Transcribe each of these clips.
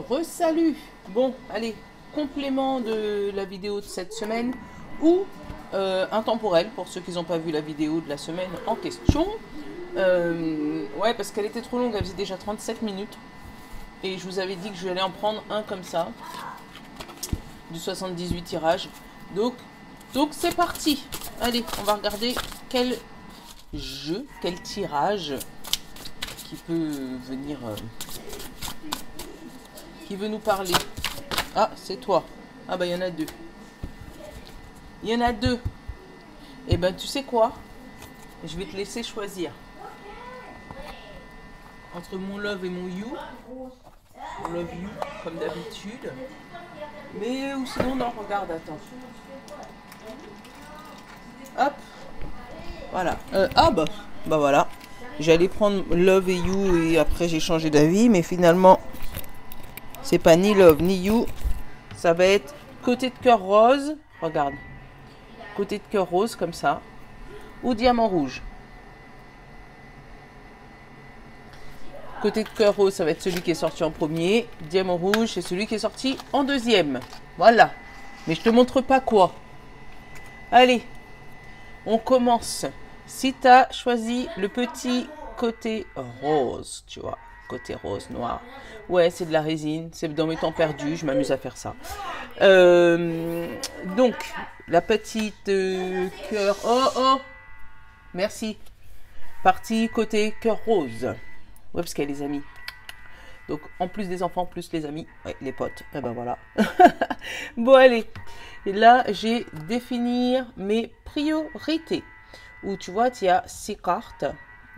Re-salut. Bon, allez, complément de la vidéo de cette semaine ou intemporel pour ceux qui n'ont pas vu la vidéo de la semaine en question. Ouais, parce qu'elle était trop longue, elle faisait déjà 37 minutes. Et je vous avais dit que je vais en prendre un comme ça, du 78 tirages. Donc c'est parti. Allez, on va regarder quel jeu, quel tirage qui peut venir... qui veut nous parler. Ah, c'est toi. Ah bah il y en a deux. Il y en a deux. Et ben tu sais quoi? Je vais te laisser choisir. Entre mon love et mon you. Mon love you, comme d'habitude. Mais ou sinon, non, regarde, attends. Hop. Voilà. Ah bah voilà. J'allais prendre love et you et après j'ai changé d'avis. Mais finalement, c'est pas ni love ni you. Ça va être côté de cœur rose. Regarde. Côté de cœur rose comme ça. Ou diamant rouge. Côté de cœur rose, ça va être celui qui est sorti en premier. Diamant rouge, c'est celui qui est sorti en deuxième. Voilà. Mais je te montre pas quoi. Allez. On commence. Si tu as choisi le petit côté rose, tu vois. Côté rose, noir. Ouais, c'est de la résine. C'est dans mes temps perdus. Je m'amuse à faire ça. Donc, la petite cœur... Oh. Merci. Partie côté cœur rose. Ouais, parce qu'il y a les amis. Donc, en plus des enfants, plus les amis. Ouais, les potes. Et ben voilà. Bon, allez. Et là, j'ai définir mes priorités. Où tu vois, il y a 6 cartes.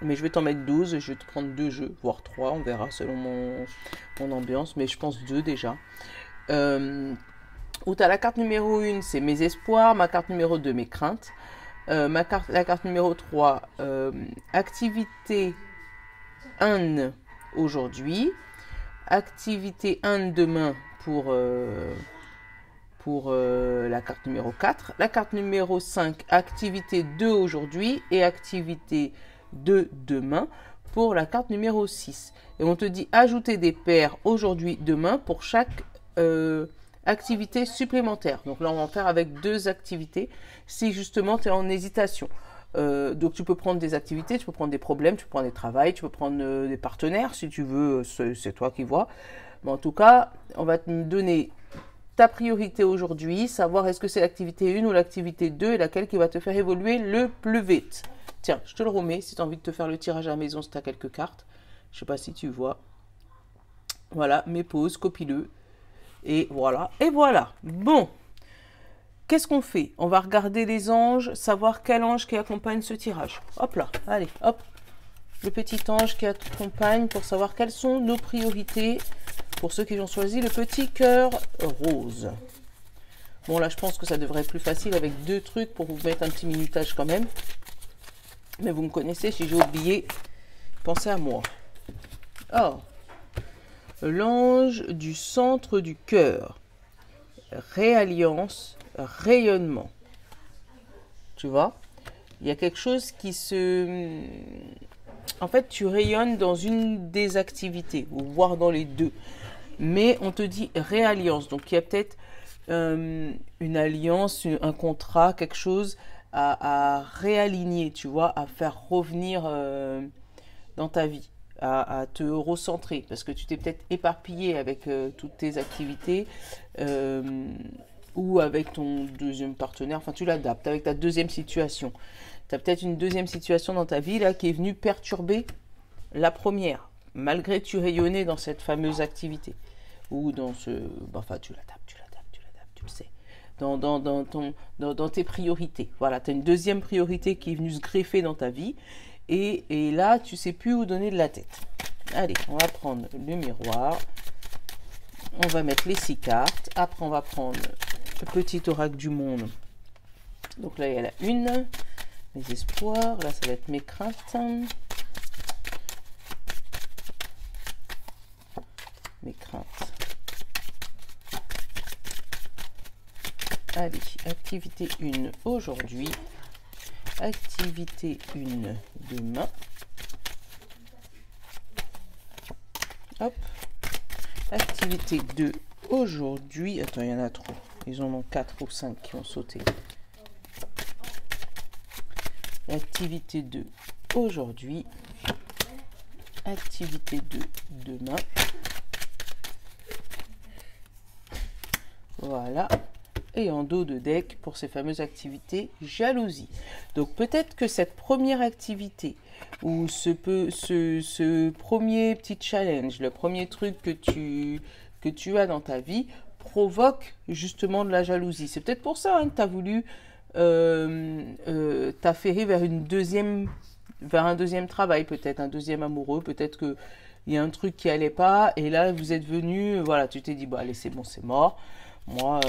Mais je vais t'en mettre 12. Je vais te prendre 2 jeux, voire 3. On verra selon mon ambiance. Mais je pense 2 déjà. Où tu as la carte numéro 1, c'est mes espoirs. Ma carte numéro 2, mes craintes. La carte numéro 3, activité 1 aujourd'hui. Activité 1 demain pour la carte numéro 4. La carte numéro 5, activité 2 aujourd'hui et activité 2 demain pour la carte numéro 6. Et on te dit ajouter des paires aujourd'hui, demain pour chaque activité supplémentaire. Donc là, on va en faire avec 2 activités si justement tu es en hésitation. Donc tu peux prendre des activités, tu peux prendre des problèmes, tu peux prendre des travails, tu peux prendre des partenaires si tu veux, c'est toi qui vois. Mais en tout cas, on va te donner ta priorité aujourd'hui, savoir est-ce que c'est l'activité 1 ou l'activité 2 et laquelle qui va te faire évoluer le plus vite. Tiens, je te le remets si tu as envie de te faire le tirage à la maison si tu as quelques cartes. Je ne sais pas si tu vois. Voilà, mes pauses, copie-le. Et voilà, et voilà. Bon, qu'est-ce qu'on fait? On va regarder les anges, savoir quel ange qui accompagne ce tirage. Hop là, allez, hop. Le petit ange qui accompagne pour savoir quelles sont nos priorités pour ceux qui ont choisi le petit cœur rose. Bon, là, je pense que ça devrait être plus facile avec 2 trucs pour vous mettre un petit minutage quand même. Mais vous me connaissez, si j'ai oublié, pensez à moi. Oh, l'ange du centre du cœur. Réalliance, rayonnement. Tu vois? Il y a quelque chose qui se... En fait, tu rayonnes dans une des activités, ou voire dans les 2. Mais on te dit réalliance. Donc, il y a peut-être une alliance, un contrat, quelque chose à réaligner, tu vois, à faire revenir dans ta vie, à te recentrer. Parce que tu t'es peut-être éparpillé avec toutes tes activités ou avec ton deuxième partenaire. Enfin, tu l'adaptes avec ta deuxième situation. Tu as peut-être une deuxième situation dans ta vie là qui est venue perturber la première, malgré que tu rayonnais dans cette fameuse activité. Ou dans ce... Enfin, tu l'adaptes, tu le sais. Dans tes priorités. Voilà, tu as une deuxième priorité qui est venue se greffer dans ta vie. Et là, tu ne sais plus où donner de la tête. Allez, on va prendre le miroir. On va mettre les 6 cartes. Après, on va prendre le petit oracle du monde. Donc là, il y a la 1. Mes espoirs. Là, ça va être mes craintes. Mes craintes. Allez, activité 1 aujourd'hui. Activité 1 demain. Hop. Activité 2 aujourd'hui. Attends, il y en a trop. Ils en ont 4 ou 5 qui ont sauté. Activité 2 aujourd'hui. Activité 2 demain. Voilà. Et en dos de deck pour ces fameuses activités jalousie. Donc peut-être que cette première activité ou ce premier petit challenge, le premier truc que tu as dans ta vie provoque justement de la jalousie. C'est peut-être pour ça hein, que tu as voulu t'affairer vers un deuxième travail, peut-être un deuxième amoureux, peut-être que il y a un truc qui allait pas et là vous êtes venu, voilà, tu t'es dit bah allez c'est bon, c'est mort. Moi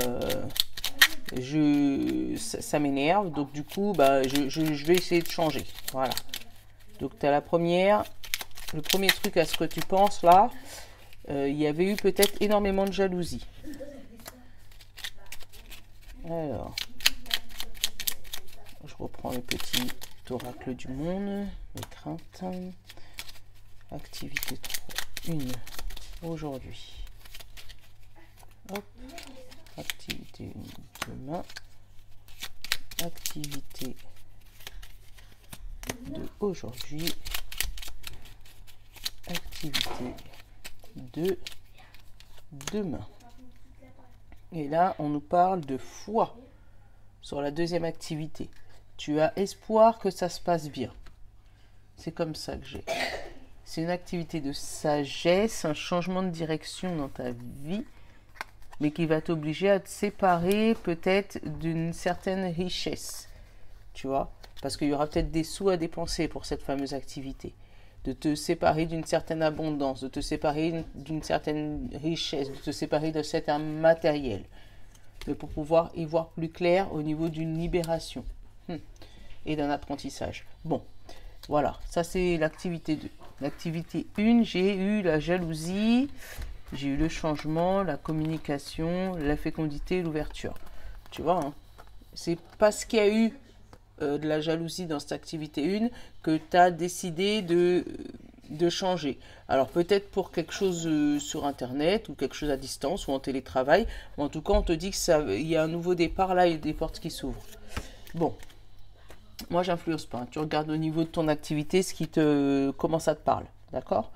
ça m'énerve, donc du coup bah je vais essayer de changer. Voilà. Donc tu as le premier truc à ce que tu penses là, il y avait eu peut-être énormément de jalousie. Alors, je reprends le petit oracle du monde, les craintes. Activité 3, 1 aujourd'hui. Hop, activité 1 demain. Activité 2 aujourd'hui. Activité 2 demain. Et là, on nous parle de foi sur la deuxième activité. Tu as espoir que ça se passe bien. C'est comme ça que j'ai. C'est une activité de sagesse, un changement de direction dans ta vie, mais qui va t'obliger à te séparer peut-être d'une certaine richesse. Tu vois? Parce qu'il y aura peut-être des sous à dépenser pour cette fameuse activité. De te séparer d'une certaine abondance, de te séparer d'une certaine richesse, de te séparer de cet matériel. Mais pour pouvoir y voir plus clair au niveau d'une libération et d'un apprentissage. Bon, voilà, ça c'est l'activité 2. L'activité 1, j'ai eu la jalousie, j'ai eu le changement, la communication, la fécondité, l'ouverture. Tu vois, hein, c'est parce qu'il y a eu de la jalousie dans cette activité 1 que tu as décidé de changer. Alors peut-être pour quelque chose sur internet ou quelque chose à distance ou en télétravail, mais en tout cas on te dit qu'il y a un nouveau départ là et des portes qui s'ouvrent. Bon, moi j'influence pas, tu regardes au niveau de ton activité comment ça te parle, d'accord?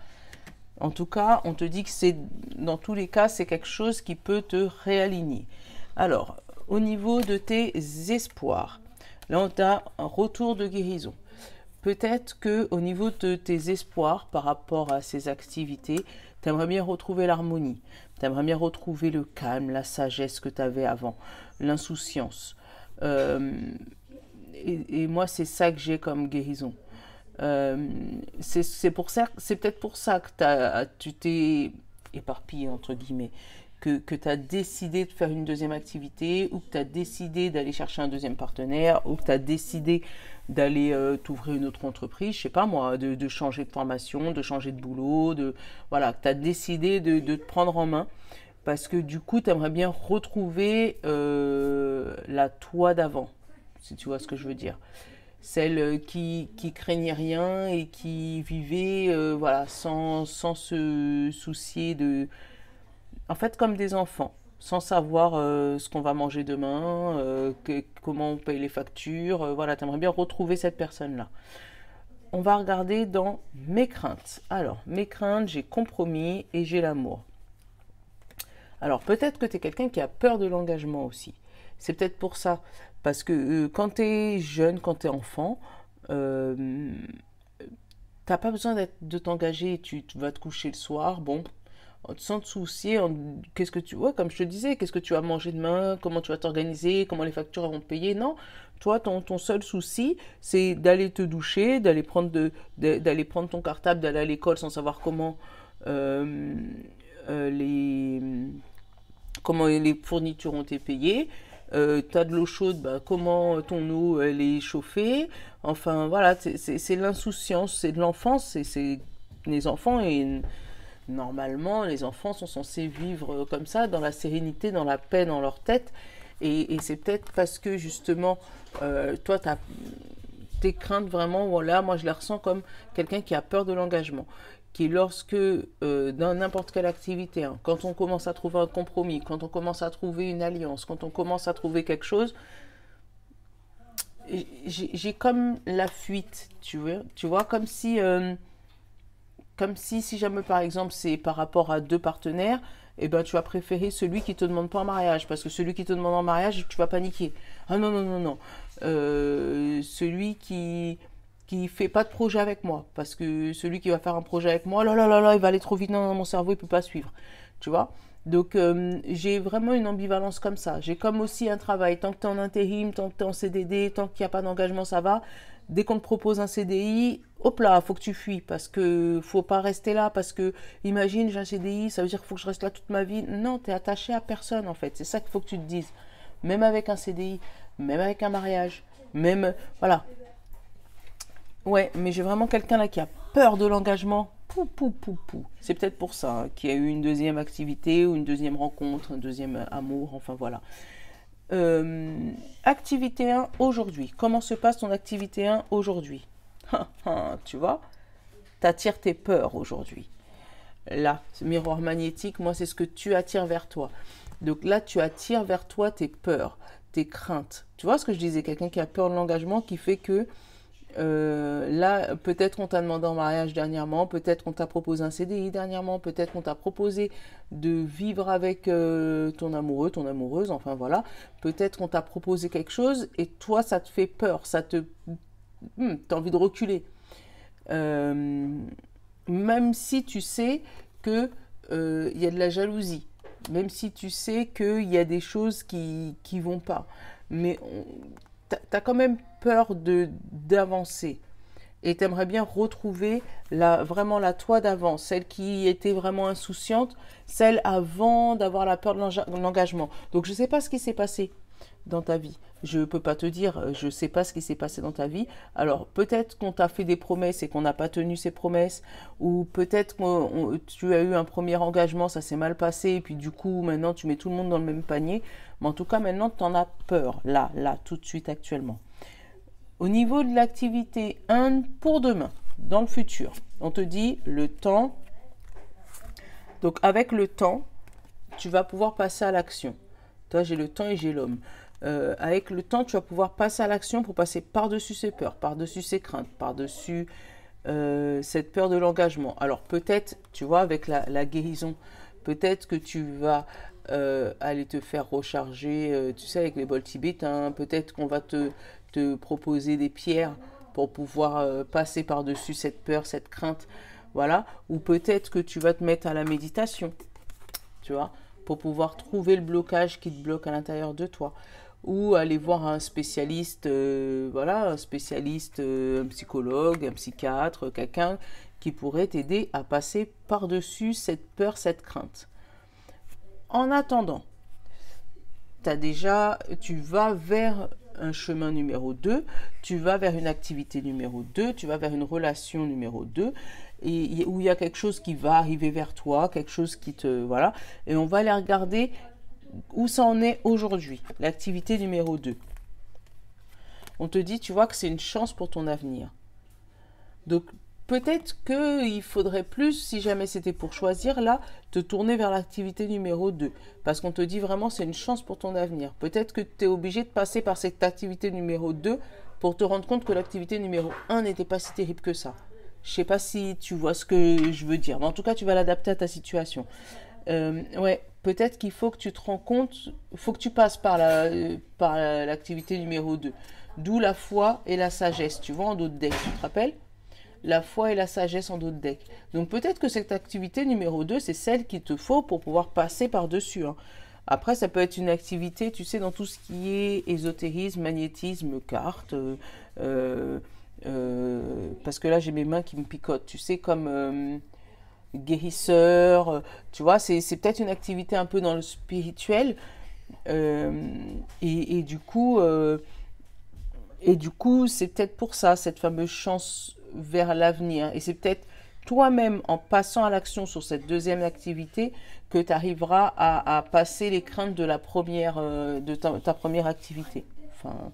En tout cas on te dit que c'est dans tous les cas c'est quelque chose qui peut te réaligner. Alors au niveau de tes espoirs, là, on a un retour de guérison. Peut-être qu'au niveau de tes espoirs par rapport à ces activités, tu aimerais bien retrouver l'harmonie. Tu aimerais bien retrouver le calme, la sagesse que tu avais avant, l'insouciance. Et moi, c'est ça que j'ai comme guérison. C'est peut-être pour ça que tu t'es éparpillé, entre guillemets. Que tu as décidé de faire une deuxième activité ou que tu as décidé d'aller chercher un deuxième partenaire ou que tu as décidé d'aller t'ouvrir une autre entreprise, je sais pas moi, de changer de formation, de changer de boulot, voilà, que tu as décidé de te prendre en main parce que du coup, tu aimerais bien retrouver la toi d'avant, si tu vois ce que je veux dire. Celle qui craignait rien et qui vivait voilà, sans se soucier de... En fait, comme des enfants, sans savoir ce qu'on va manger demain, comment on paye les factures. Voilà, tu aimerais bien retrouver cette personne-là. On va regarder dans mes craintes. Alors, mes craintes, j'ai compromis et j'ai l'amour. Alors, peut-être que tu es quelqu'un qui a peur de l'engagement aussi. C'est peut-être pour ça. Parce que quand tu es jeune, quand tu es enfant, t'as pas besoin de t'engager. Tu vas te coucher le soir, bon... sans te soucier, qu'est-ce que tu vois, comme je te disais, qu'est-ce que tu vas manger demain, comment tu vas t'organiser, comment les factures vont te payer. Non, toi, ton seul souci, c'est d'aller te doucher, d'aller prendre ton cartable, d'aller à l'école sans savoir comment les fournitures ont été payées. T'as de l'eau chaude, bah, comment ton eau elle est chauffée. Enfin voilà, c'est l'insouciance, c'est de l'enfance, c'est les enfants et normalement, les enfants sont censés vivre comme ça, dans la sérénité, dans la paix, dans leur tête. Et c'est peut-être parce que, justement, toi, tes craintes, vraiment, voilà, moi, je les ressens comme quelqu'un qui a peur de l'engagement, qui est lorsque, dans n'importe quelle activité, hein, quand on commence à trouver un compromis, quand on commence à trouver une alliance, quand on commence à trouver quelque chose, j'ai comme la fuite, tu vois, comme si jamais par exemple c'est par rapport à deux partenaires, eh ben tu vas préférer celui qui te demande pas en mariage, parce que celui qui te demande en mariage, tu vas paniquer. Ah non, non, non, non. Celui qui fait pas de projet avec moi, parce que celui qui va faire un projet avec moi, là là là là, il va aller trop vite, non, non, mon cerveau il peut pas suivre, tu vois. Donc j'ai vraiment une ambivalence comme ça. J'ai comme aussi un travail, tant que tu es en intérim, tant que tu es en CDD, tant qu'il n'y a pas d'engagement, ça va. Dès qu'on te propose un CDI, hop là, faut que tu fuis, parce que faut pas rester là, parce que imagine j'ai un CDI, ça veut dire qu'il faut que je reste là toute ma vie. Non, tu es attaché à personne en fait, c'est ça qu'il faut que tu te dises. Même avec un CDI, même avec un mariage, même, voilà. Ouais, mais j'ai vraiment quelqu'un là qui a peur de l'engagement. Pou, pou, pou, pou. C'est peut-être pour ça hein, qu'il y a eu une deuxième activité ou une deuxième rencontre, un deuxième amour, enfin voilà. Activité 1 aujourd'hui. Comment se passe ton activité 1 aujourd'hui? Tu vois, t'attires tes peurs aujourd'hui. Là, ce miroir magnétique, moi, c'est ce que tu attires vers toi. Donc là, tu attires vers toi tes peurs, tes craintes. Tu vois ce que je disais? Quelqu'un qui a peur de l'engagement qui fait que là, peut-être qu'on t'a demandé en mariage dernièrement, peut-être qu'on t'a proposé un CDI dernièrement, peut-être qu'on t'a proposé de vivre avec ton amoureux, ton amoureuse, enfin voilà. Peut-être qu'on t'a proposé quelque chose et toi, ça te fait peur, t'as envie de reculer. Même si tu sais que y a de la jalousie, même si tu sais qu'il y a des choses qui vont pas, mais t'as quand même peur d'avancer et t'aimerais bien retrouver vraiment la toi d'avant, celle qui était vraiment insouciante, celle avant d'avoir la peur de l'engagement. Donc je sais pas ce qui s'est passé dans ta vie. Je peux pas te dire, je sais pas ce qui s'est passé dans ta vie. Alors peut-être qu'on t'a fait des promesses et qu'on n'a pas tenu ces promesses, ou peut-être que tu as eu un premier engagement, ça s'est mal passé, et puis du coup maintenant tu mets tout le monde dans le même panier. Mais en tout cas maintenant tu en as peur, là, tout de suite actuellement. Au niveau de l'activité 1 pour demain, dans le futur, on te dit le temps. Donc avec le temps, tu vas pouvoir passer à l'action. Toi, j'ai le temps et j'ai l'homme. Avec le temps, tu vas pouvoir passer à l'action pour passer par-dessus ces peurs, par-dessus ces craintes, par-dessus cette peur de l'engagement. Alors peut-être, tu vois, avec la guérison, peut-être que tu vas aller te faire recharger, tu sais, avec les bols tibétains. Peut-être qu'on va te proposer des pierres pour pouvoir passer par-dessus cette peur, cette crainte. Voilà. Ou peut-être que tu vas te mettre à la méditation, tu vois, pour pouvoir trouver le blocage qui te bloque à l'intérieur de toi. Ou aller voir un spécialiste, voilà, un spécialiste, un psychologue, un psychiatre, quelqu'un qui pourrait t'aider à passer par-dessus cette peur, cette crainte. En attendant, tu vas vers un chemin numéro 2, tu vas vers une activité numéro 2, tu vas vers une relation numéro 2, et où il y a quelque chose qui va arriver vers toi, quelque chose qui te... Voilà, et on va aller regarder où ça en est aujourd'hui, l'activité numéro 2. On te dit, tu vois, que c'est une chance pour ton avenir. Donc, peut-être qu'il faudrait plus, si jamais c'était pour choisir, là, te tourner vers l'activité numéro 2. Parce qu'on te dit vraiment, c'est une chance pour ton avenir. Peut-être que tu es obligé de passer par cette activité numéro 2 pour te rendre compte que l'activité numéro 1 n'était pas si terrible que ça. Je ne sais pas si tu vois ce que je veux dire. Mais en tout cas, tu vas l'adapter à ta situation. Ouais, peut-être qu'il faut que tu te rends compte, il faut que tu passes par l'activité numéro 2. D'où la foi et la sagesse. Tu vois, en dos de deck, tu te rappelles? La foi et la sagesse en dos de deck. Donc peut-être que cette activité numéro 2, c'est celle qu'il te faut pour pouvoir passer par-dessus. Hein. Après, ça peut être une activité, tu sais, dans tout ce qui est ésotérisme, magnétisme, cartes. Parce que là, j'ai mes mains qui me picotent. Tu sais, comme guérisseur. Tu vois, c'est peut-être une activité un peu dans le spirituel. Et du coup, c'est peut-être pour ça, cette fameuse chance vers l'avenir. Et c'est peut-être toi-même, en passant à l'action sur cette deuxième activité, que tu arriveras à passer les craintes de ta première activité. Enfin,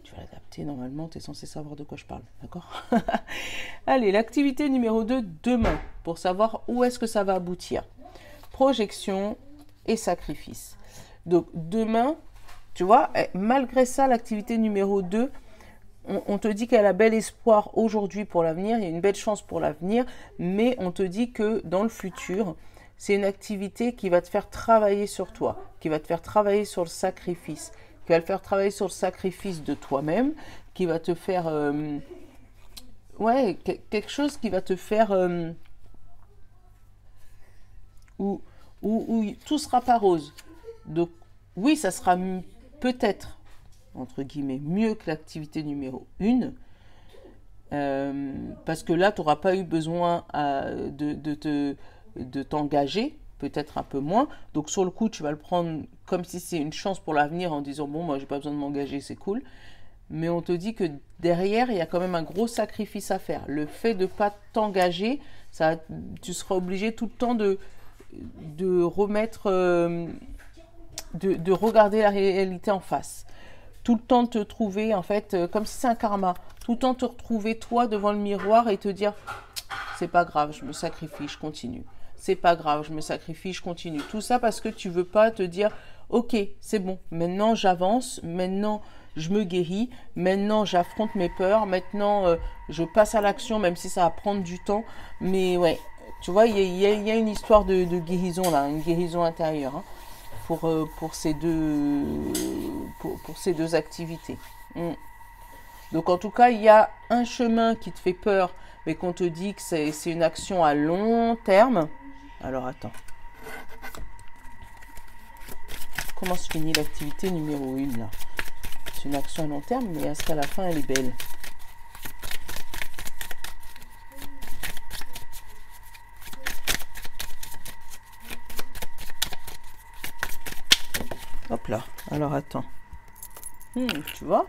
tu vas l'adapter. Normalement, tu es censé savoir de quoi je parle. D'accord? Allez, l'activité numéro 2, demain, pour savoir où est-ce que ça va aboutir. Projection et sacrifice. Donc, demain, tu vois, malgré ça, l'activité numéro 2, on te dit qu'elle a bel espoir aujourd'hui pour l'avenir, il y a une belle chance pour l'avenir, mais on te dit que dans le futur, c'est une activité qui va te faire travailler sur toi, qui va te faire travailler sur le sacrifice, qui va te faire travailler sur le sacrifice de toi-même, qui va te faire... quelque chose qui va te faire... où tout sera pas rose. Donc, oui, ça sera peut-être, entre guillemets, mieux que l'activité numéro 1, parce que là, tu n'auras pas eu besoin de t'engager, peut-être un peu moins. Donc, sur le coup, tu vas le prendre comme si c'est une chance pour l'avenir en disant, bon, moi, j'ai pas besoin de m'engager, c'est cool. Mais on te dit que derrière, il y a quand même un gros sacrifice à faire. Le fait de ne pas t'engager, tu seras obligé tout le temps de remettre... de regarder la réalité en face. Tout le temps te trouver, en fait, comme si c'est un karma. Tout le temps te retrouver, toi, devant le miroir et te dire, c'est pas grave, je me sacrifie, je continue. C'est pas grave, je me sacrifie, je continue. Tout ça parce que tu veux pas te dire, ok, c'est bon, maintenant j'avance, maintenant je me guéris, maintenant j'affronte mes peurs, maintenant je passe à l'action, même si ça va prendre du temps. Mais ouais, tu vois, il y a une histoire de guérison là, une guérison intérieure. Hein. Pour ces deux activités. Donc en tout cas, il y a un chemin qui te fait peur, mais qu'on te dit que c'est une action à long terme. Alors attends. Comment se finit l'activité numéro 1 là? C'est une action à long terme, mais est-ce qu'à la fin elle est belle? Hop là, alors attends. Tu vois?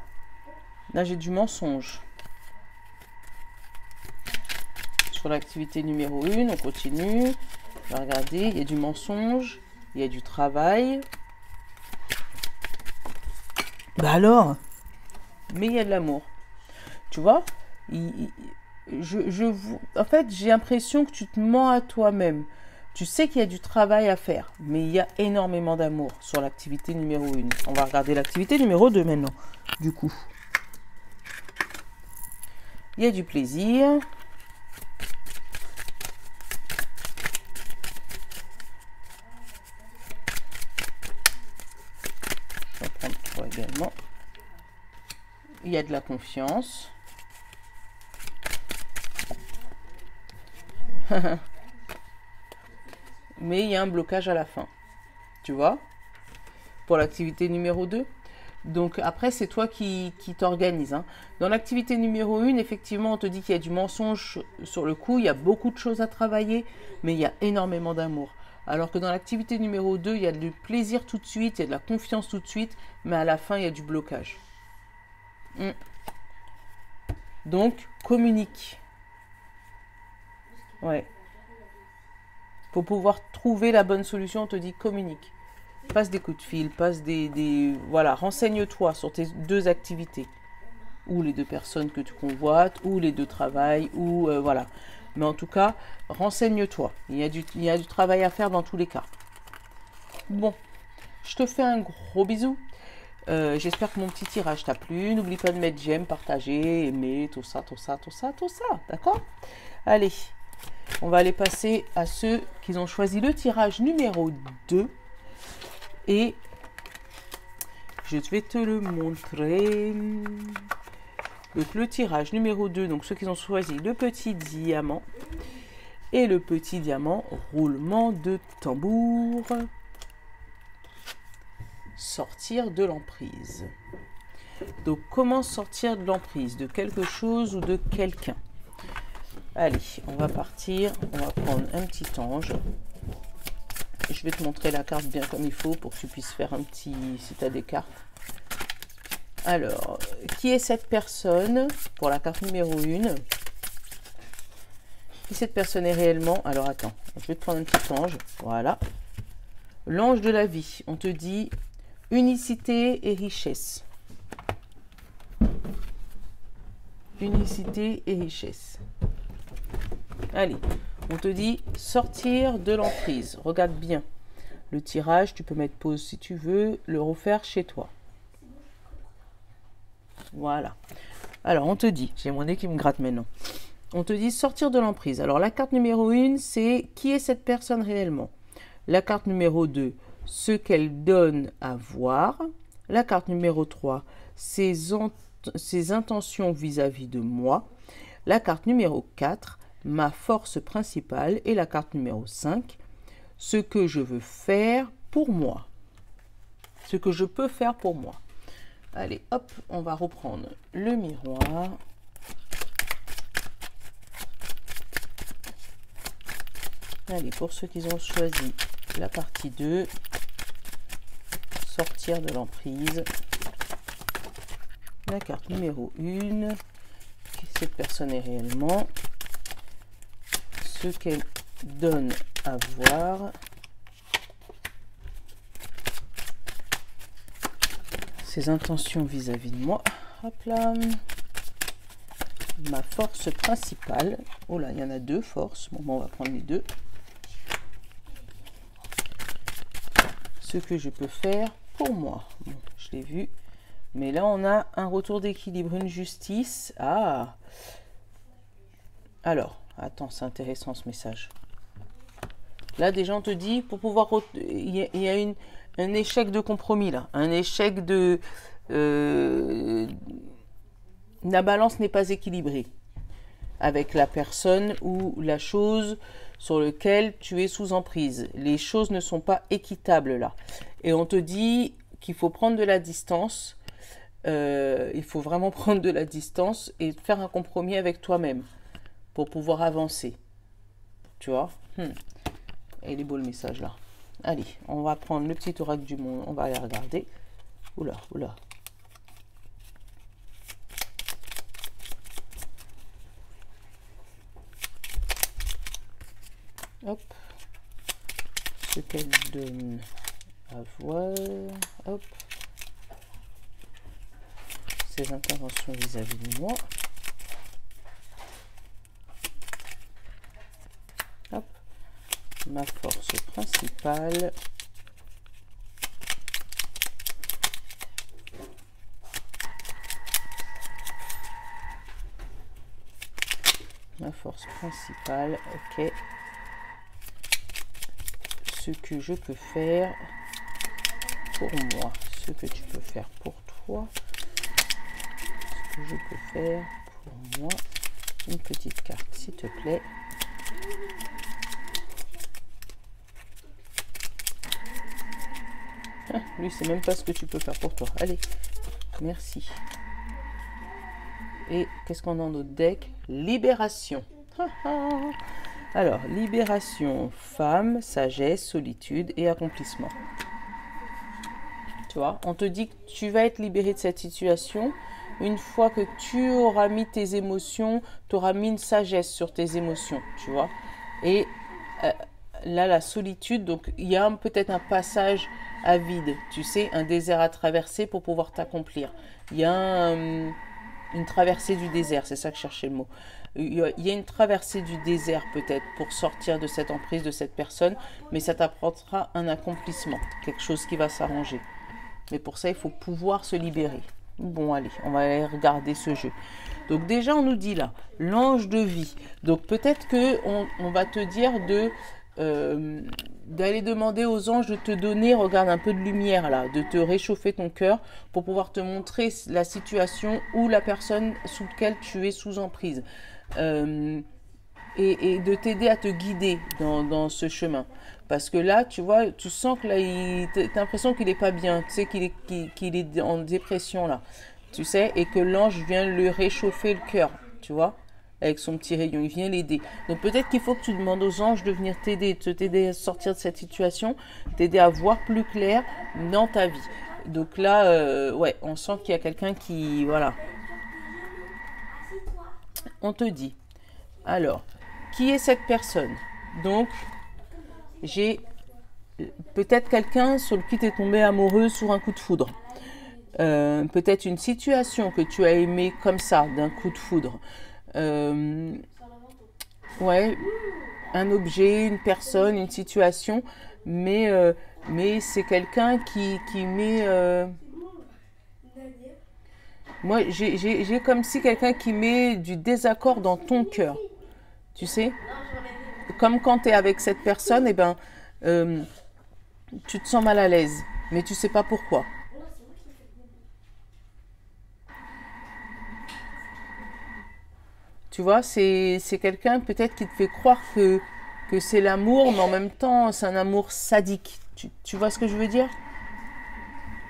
Là, j'ai du mensonge. Sur l'activité numéro 1, on continue. On va regarder, il y a du mensonge, il y a du travail. Bah alors? Mais il y a de l'amour. Tu vois? En fait, j'ai l'impression que tu te mens à toi-même. Tu sais qu'il y a du travail à faire, mais il y a énormément d'amour sur l'activité numéro 1. On va regarder l'activité numéro 2 maintenant, du coup. Il y a du plaisir. Je vais prendre toi également. Il y a de la confiance. Mais il y a un blocage à la fin, tu vois, pour l'activité numéro 2. Donc après, c'est toi qui t'organises. Hein. Dans l'activité numéro 1, effectivement, on te dit qu'il y a du mensonge sur le coup, il y a beaucoup de choses à travailler, mais il y a énormément d'amour. Alors que dans l'activité numéro 2, il y a du plaisir tout de suite, il y a de la confiance tout de suite, mais à la fin, il y a du blocage. Donc, communique. Ouais. Pour pouvoir trouver la bonne solution, on te dit communique. Passe des coups de fil, voilà, renseigne-toi sur tes deux activités. Ou les deux personnes que tu convoites, ou les deux travails, ou voilà. Mais en tout cas, renseigne-toi. Il y a du travail à faire dans tous les cas. Bon, je te fais un gros bisou. J'espère que mon petit tirage t'a plu. N'oublie pas de mettre j'aime, partager, aimer, tout ça. D'accord? Allez. On va aller passer à ceux qui ont choisi le tirage numéro 2. Et je vais te le montrer. Donc le tirage numéro 2, donc ceux qui ont choisi le petit diamant. Et le petit diamant, roulement de tambour. Sortir de l'emprise. Donc comment sortir de l'emprise? De quelque chose ou de quelqu'un? Allez, on va partir, on va prendre un petit ange. Je vais te montrer la carte bien comme il faut pour que tu puisses faire un petit, si tu as des cartes. Alors, qui est cette personne pour la carte numéro 1? Qui cette personne est réellement? Alors attends, je vais te prendre un petit ange, voilà. L'ange de la vie, on te dit unicité et richesse. unicité et richesse. Allez, on te dit sortir de l'emprise. Regarde bien. Le tirage, tu peux mettre pause si tu veux, le refaire chez toi. Voilà. Alors, on te dit, j'ai mon nez qui me gratte maintenant. On te dit sortir de l'emprise. Alors, la carte numéro 1, c'est qui est cette personne réellement. La carte numéro 2, ce qu'elle donne à voir. La carte numéro 3, ses intentions vis-à-vis de moi. La carte numéro 4, ma force principale. Et la carte numéro 5, ce que je veux faire pour moi. Ce que je peux faire pour moi. Allez, hop, on va reprendre le miroir. Allez, pour ceux qui ont choisi la partie 2, sortir de l'emprise. La carte numéro 1, qui cette personne est réellement. Ce qu'elle donne à voir. Ses intentions vis-à-vis de moi. Hop là. Ma force principale. Oh là, il y en a 2 forces. Bon, on va prendre les 2. Ce que je peux faire pour moi. Bon, je l'ai vu. Mais là, on a un retour d'équilibre, une justice. Ah. Alors, attends, c'est intéressant ce message. Là, déjà, on te dit, pour pouvoir... Il y a un échec de compromis, là. Un échec de... la balance n'est pas équilibrée avec la personne ou la chose sur laquelle tu es sous emprise. Les choses ne sont pas équitables, là. Et on te dit qu'il faut prendre de la distance. Il faut vraiment prendre de la distance et faire un compromis avec toi-même pour pouvoir avancer. Tu vois? Et il est beau le message là. Allez, on va prendre le petit oracle du monde. On va aller regarder. Oula, oula. Hop. Ce qu'elle donne à voir. Hop. Ses interventions vis-à-vis de moi. Hop. Ma force principale. Ma force principale, ok. Ce que je peux faire pour moi, ce que tu peux faire pour toi, ce que je peux faire pour moi. Une petite carte, s'il te plaît. Ah, lui, c'est même pas ce que tu peux faire pour toi. Allez, merci. Et qu'est-ce qu'on a dans notre deck? Libération. Alors, libération, femme, sagesse, solitude et accomplissement. Tu vois, on te dit que tu vas être libéré de cette situation. Une fois que tu auras mis tes émotions, tu auras mis une sagesse sur tes émotions, tu vois. Et là, la solitude, donc il y a peut-être un passage à vide, tu sais, un désert à traverser pour pouvoir t'accomplir. Il y a une traversée du désert, c'est ça que je cherchais le mot. Il y a une traversée du désert peut-être pour sortir de cette emprise de cette personne, mais ça t'apportera un accomplissement, quelque chose qui va s'arranger. Mais pour ça, il faut pouvoir se libérer. Bon, allez, on va aller regarder ce jeu. Donc déjà, on nous dit là, l'ange de vie. Donc peut-être qu'on va te dire d'aller demander aux anges de te donner, regarde, un peu de lumière là, de te réchauffer ton cœur pour pouvoir te montrer la situation ou la personne sous laquelle tu es sous emprise. Et de t'aider à te guider dans ce chemin. Parce que là, tu vois, tu sens que là, tu as l'impression qu'il n'est pas bien, tu sais qu'il est en dépression là, tu sais, et que l'ange vient lui réchauffer le cœur, tu vois, avec son petit rayon, il vient l'aider. Donc peut-être qu'il faut que tu demandes aux anges de venir t'aider à sortir de cette situation, t'aider à voir plus clair dans ta vie. Donc là, ouais, on sent qu'il y a quelqu'un qui, voilà. On te dit, alors, qui est cette personne? Donc, j'ai peut-être quelqu'un sur qui tu es tombé amoureux sur un coup de foudre. peut-être une situation que tu as aimée comme ça, d'un coup de foudre. Euh, ouais, un objet, une personne, une situation, mais, euh, mais c'est quelqu'un qui met... moi, j'ai comme si quelqu'un qui met du désaccord dans ton cœur, tu sais? Comme quand tu es avec cette personne, eh ben, euh, tu te sens mal à l'aise, mais tu sais pas pourquoi. Tu vois, c'est quelqu'un peut-être qui te fait croire que c'est l'amour, mais en même temps, c'est un amour sadique. Tu vois ce que je veux dire?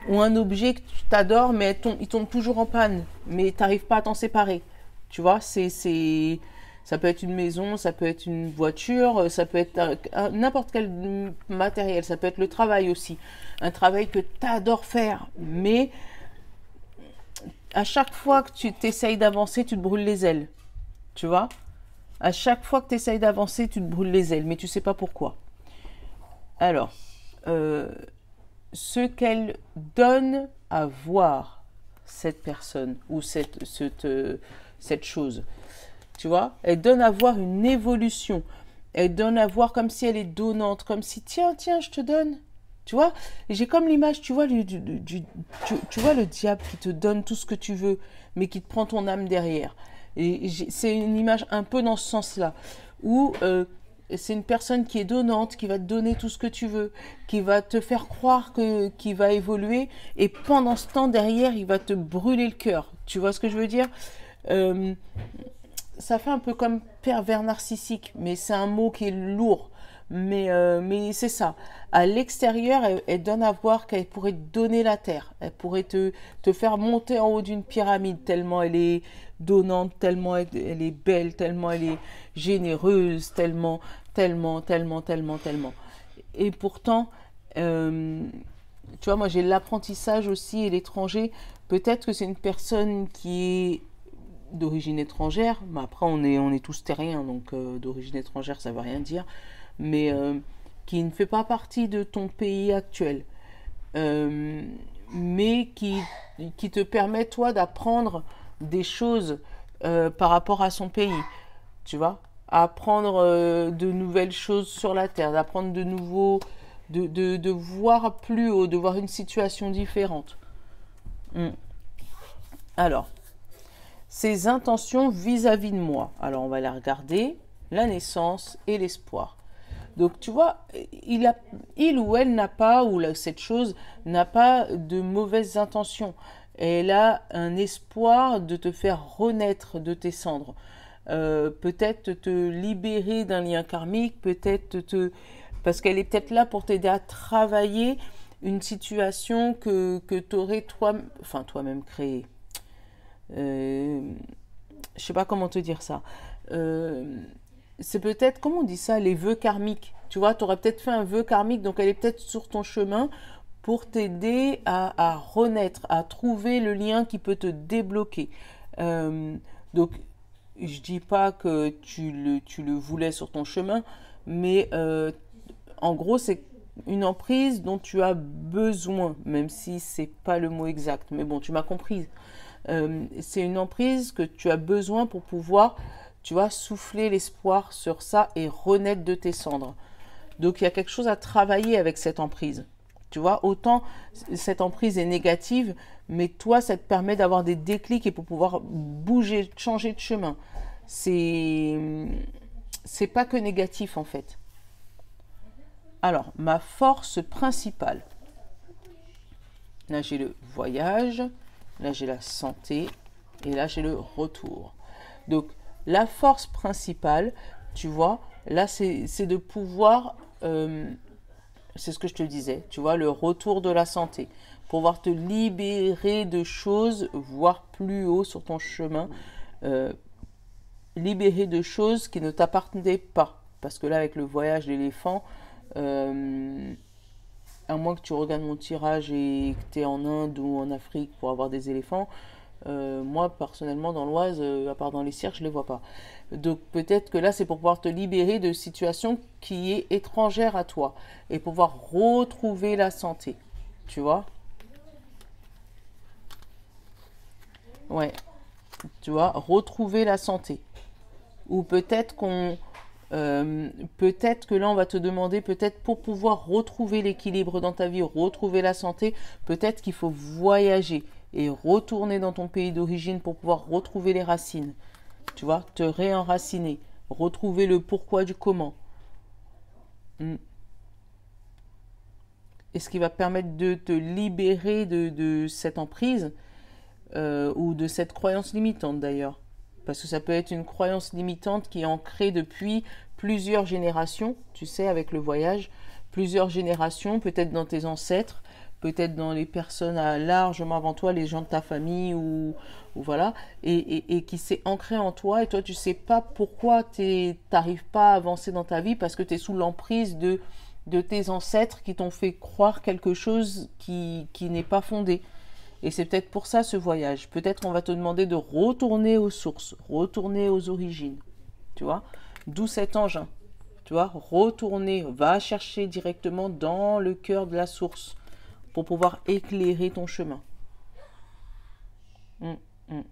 Ou un objet que tu t'adores, mais il tombe toujours en panne, mais tu n'arrives pas à t'en séparer. Tu vois, ça peut être une maison, ça peut être une voiture, ça peut être n'importe quel matériel, ça peut être le travail aussi. Un travail que tu adores faire, mais à chaque fois que tu t'essayes d'avancer, tu te brûles les ailes. Tu vois? À chaque fois que tu essayes d'avancer, tu te brûles les ailes, mais tu sais pas pourquoi. Alors, euh, ce qu'elle donne à voir, cette personne ou cette chose, tu vois, elle donne à voir une évolution. Elle donne à voir comme si elle est donnante, comme si, tiens, je te donne. Tu vois, j'ai comme l'image, tu vois, tu vois le diable qui te donne tout ce que tu veux, mais qui te prend ton âme derrière. Et c'est une image un peu dans ce sens-là, où c'est une personne qui est donnante, qui va te donner tout ce que tu veux, qui va te faire croire qu'il va évoluer, et pendant ce temps, derrière, il va te brûler le cœur. Tu vois ce que je veux dire? Euh, Ça fait un peu comme pervers narcissique, mais c'est un mot qui est lourd. Mais c'est ça. À l'extérieur, elle donne à voir qu'elle pourrait te donner la terre. Elle pourrait te faire monter en haut d'une pyramide, tellement elle est donnante, tellement elle est belle, tellement elle est généreuse, tellement. Et pourtant, euh, tu vois, moi j'ai l'apprentissage aussi et l'étranger. Peut-être que c'est une personne qui est d'origine étrangère, mais après on est tous terriens, donc d'origine étrangère ça veut rien dire, mais qui ne fait pas partie de ton pays actuel, euh, mais qui te permet toi d'apprendre des choses par rapport à son pays, tu vois, apprendre de nouvelles choses sur la terre, d'apprendre de nouveaux, de voir plus haut, de voir une situation différente. Mm. Alors, ses intentions vis-à-vis de moi. Alors on va les regarder, la naissance et l'espoir. Donc tu vois, il ou elle n'a pas, ou cette chose n'a pas de mauvaises intentions. Elle a un espoir de te faire renaître de tes cendres. Peut-être te libérer d'un lien karmique, parce qu'elle est peut-être là pour t'aider à travailler une situation que tu aurais toi-même créée. Euh, je sais pas comment te dire ça. Euh, c'est peut-être, comment on dit ça, les vœux karmiques. Tu vois, tu aurais peut-être fait un vœu karmique, donc elle est peut-être sur ton chemin pour t'aider à renaître, à trouver le lien qui peut te débloquer. Donc, je dis pas que tu le voulais sur ton chemin, mais en gros, c'est une emprise dont tu as besoin, même si c'est pas le mot exact. Mais bon, tu m'as comprise. C'est une emprise que tu as besoin pour pouvoir, tu vois, souffler l'espoir sur ça et renaître de tes cendres. Donc il y a quelque chose à travailler avec cette emprise. Tu vois, autant cette emprise est négative, mais toi, ça te permet d'avoir des déclics et pour pouvoir bouger, changer de chemin. C'est, c'est pas que négatif en fait. Alors, ma force principale. Là, j'ai le voyage. Là, j'ai la santé. Et là, j'ai le retour. Donc, la force principale, tu vois, là, c'est de pouvoir... c'est ce que je te disais, tu vois, le retour de la santé. Pouvoir te libérer de choses, voir plus haut sur ton chemin. Euh, libérer de choses qui ne t'appartenaient pas. Parce que là, avec le voyage d'éléphant... à moins que tu regardes mon tirage et que tu es en Inde ou en Afrique pour avoir des éléphants, moi personnellement dans l'Oise, à part dans les cirques, je ne les vois pas. Donc peut-être que là c'est pour pouvoir te libérer de situations qui est étrangère à toi et pouvoir retrouver la santé. Tu vois? Ouais, tu vois, retrouver la santé. Ou peut-être peut-être que là, on va te demander, peut-être pour pouvoir retrouver l'équilibre dans ta vie, retrouver la santé, peut-être qu'il faut voyager et retourner dans ton pays d'origine pour pouvoir retrouver les racines. Tu vois, te réenraciner, retrouver le pourquoi du comment. Mm. Et ce qui va permettre de te libérer de cette emprise ou de cette croyance limitante d'ailleurs. Parce que ça peut être une croyance limitante qui est ancrée depuis plusieurs générations, tu sais, avec le voyage, plusieurs générations, peut-être dans tes ancêtres, peut-être dans les personnes largement avant toi, les gens de ta famille ou voilà, et qui s'est ancré en toi, et toi tu sais pas pourquoi tu n'arrives pas à avancer dans ta vie parce que tu es sous l'emprise de tes ancêtres qui t'ont fait croire quelque chose qui n'est pas fondé. Et c'est peut-être pour ça ce voyage. Peut-être on va te demander de retourner aux sources, retourner aux origines. Tu vois? D'où cet engin. Tu vois? Retourner, va chercher directement dans le cœur de la source pour pouvoir éclairer ton chemin. Hum, hum.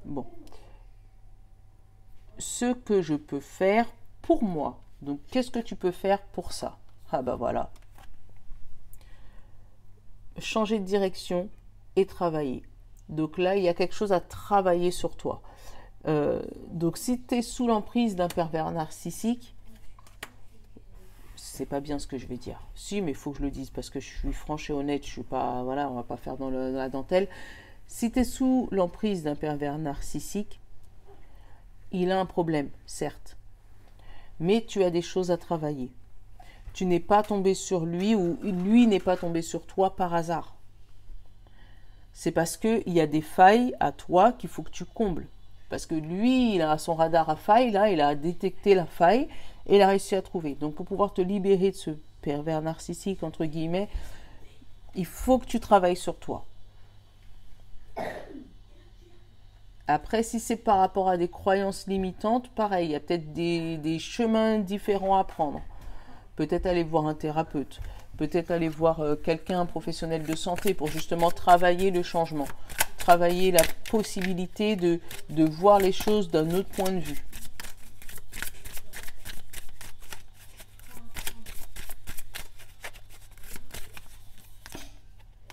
Bon. Ce que je peux faire pour moi. Donc, qu'est-ce que tu peux faire pour ça? Ah bah voilà. Changer de direction et travailler. Donc là, il y a quelque chose à travailler sur toi. Donc si tu es sous l'emprise d'un pervers narcissique, c'est pas bien ce que je vais dire. Si, mais il faut que je le dise parce que je suis franche et honnête, je suis pas, voilà, on va pas faire dans la dentelle. Si tu es sous l'emprise d'un pervers narcissique, il a un problème, certes, mais tu as des choses à travailler. Tu n'es pas tombé sur lui ou lui n'est pas tombé sur toi par hasard. C'est parce qu'il y a des failles à toi qu'il faut que tu combles. Parce que lui, il a son radar à faille, là, il a détecté la faille et il a réussi à trouver. Donc pour pouvoir te libérer de ce pervers narcissique, entre guillemets, il faut que tu travailles sur toi. Après, si c'est par rapport à des croyances limitantes, pareil, il y a peut-être des chemins différents à prendre. Peut-être aller voir un thérapeute, peut-être aller voir quelqu'un, un professionnel de santé pour justement travailler le changement, travailler la possibilité de voir les choses d'un autre point de vue.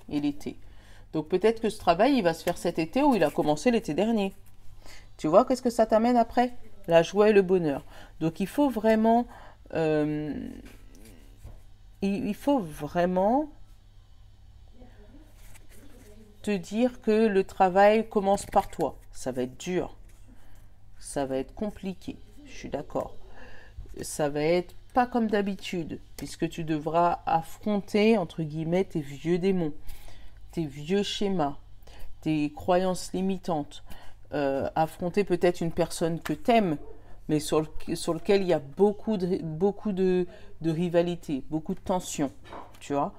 Et l'été. Donc peut-être que ce travail, il va se faire cet été ou il a commencé l'été dernier. Tu vois, qu'est-ce que ça t'amène après? La joie et le bonheur. Donc il faut vraiment... il faut vraiment te dire que le travail commence par toi. Ça va être dur. Ça va être compliqué. Je suis d'accord. Ça va être pas comme d'habitude, puisque tu devras affronter, entre guillemets, tes vieux démons, tes vieux schémas, tes croyances limitantes, affronter peut-être une personne que t'aimes, mais sur lequel il y a beaucoup de rivalité, beaucoup de tension, tu vois.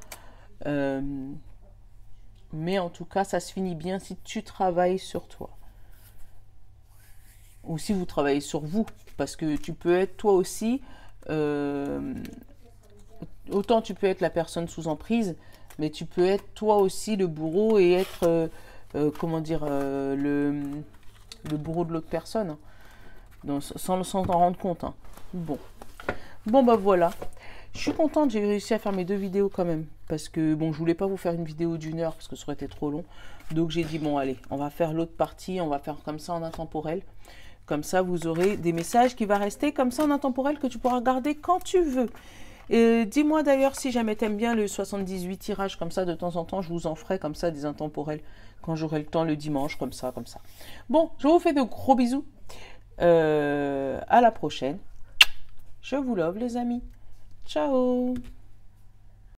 Mais en tout cas, ça se finit bien si tu travailles sur toi. Ou si vous travaillez sur vous, parce que tu peux être toi aussi, autant tu peux être la personne sous emprise, mais tu peux être toi aussi le bourreau et être, comment dire, le bourreau de l'autre personne, donc, sans t'en rendre compte. Hein. Bon, bah voilà. Je suis contente, j'ai réussi à faire mes 2 vidéos quand même. Parce que, bon, je voulais pas vous faire une vidéo d'1 heure parce que ça aurait été trop long. Donc j'ai dit, bon, allez, on va faire l'autre partie, on va faire comme ça en intemporel. Comme ça, vous aurez des messages qui vont rester comme ça en intemporel que tu pourras regarder quand tu veux. Dis-moi d'ailleurs si jamais t'aimes bien le 78 tirages comme ça, de temps en temps, je vous en ferai comme ça des intemporels quand j'aurai le temps le dimanche, comme ça. Bon, je vous fais de gros bisous. À la prochaine. Je vous love les amis. Ciao.